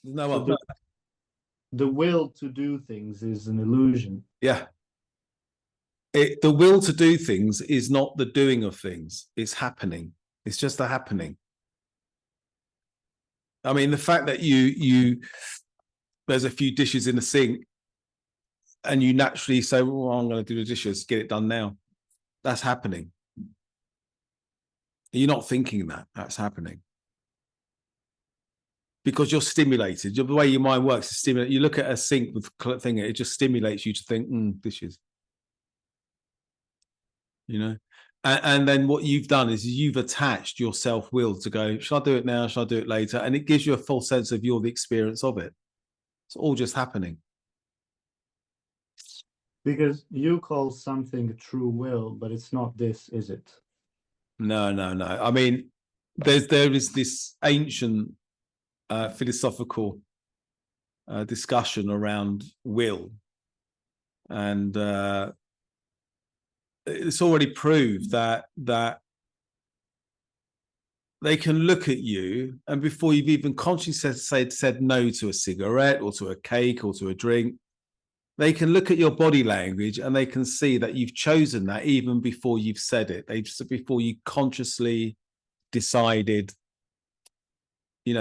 No So other. the will to do things is an illusion. Yeah. The will to do things is not the doing of things. It's happening. It's just a happening. I mean, the fact that there's a few dishes in the sink and you naturally say, well, I'm going to do the dishes, get it done now. That's happening. You're not thinking that. That's happening. Because you're stimulated. The way your mind works is stimulate. You look at a sink with thing, it just stimulates you to think, dishes. You know? And then what you've done is you've attached your self-will to go, shall I do it now? Shall I do it later? And it gives you a full sense of you're the experience of it. It's all just happening. Because you call something true will, but it's not this, is it? No. I mean, there is this ancient philosophical discussion around will, and it's already proved that they can look at you, and before you've even consciously said no to a cigarette or to a cake or to a drink, they can look at your body language and they can see that you've chosen that even before you've said it. Before you consciously decided,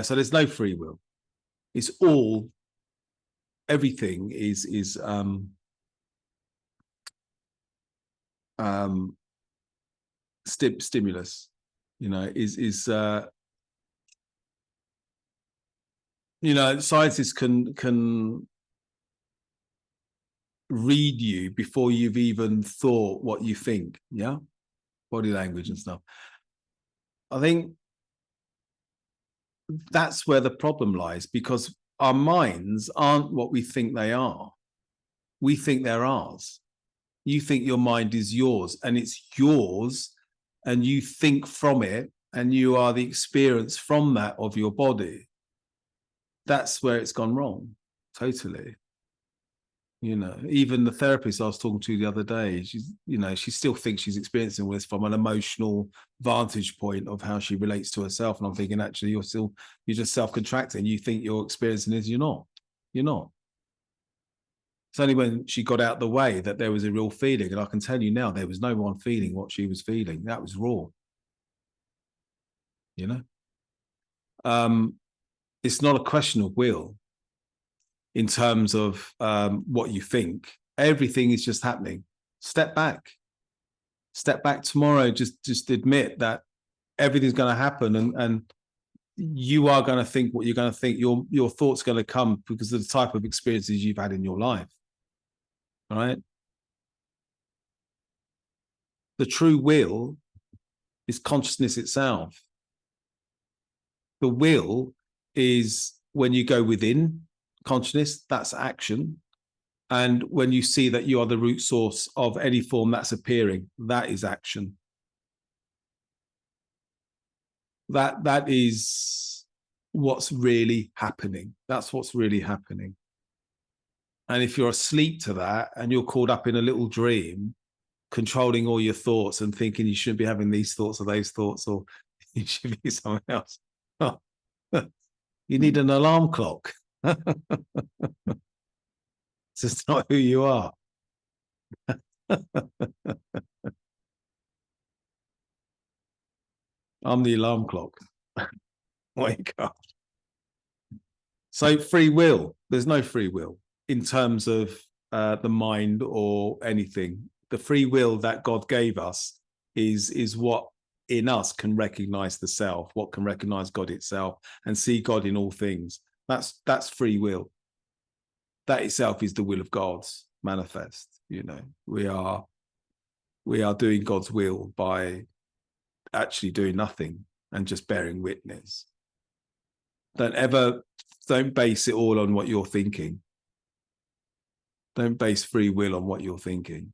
so there's no free will. It's all, everything is stimulus, scientists can read you before you've even thought what you think. Yeah, body language and stuff. I think that's where the problem lies, because our minds aren't what we think they are. We think they're ours. You think your mind is yours, and it's yours, and you think from it, and you are the experience from that of your body. That's where it's gone wrong, totally. Even the therapist I was talking to the other day, she still thinks she's experiencing all this from an emotional vantage point of how she relates to herself. And I'm thinking, actually, you're just self-contracting. You think you're experiencing this, you're not. It's only when she got out the way that there was a real feeling. And I can tell you now, there was no one feeling what she was feeling. That was raw. It's not a question of will in terms of what you think. Everything is just happening. Step back tomorrow. Just admit that everything's going to happen, and you are going to think what you're going to think. Your thoughts are going to come because of the type of experiences you've had in your life. All right. The true will is consciousness itself. The will is when you go within consciousness, that's action. And when you see that you are the root source of any form that's appearing, that is action. That is what's really happening. That's what's really happening. And if you're asleep to that and you're caught up in a little dream, controlling all your thoughts and thinking you shouldn't be having these thoughts or those thoughts, or you should be something else, you need an alarm clock. It's just not who you are. I'm the alarm clock. Wake up. So free will, there's no free will in terms of the mind or anything. The free will that God gave us is what in us can recognize the self, what can recognize God itself and see God in all things. That's free will. That itself is the will of God manifest. We are doing God's will by actually doing nothing and just bearing witness. Don't base it all on what you're thinking. Don't base free will on what you're thinking.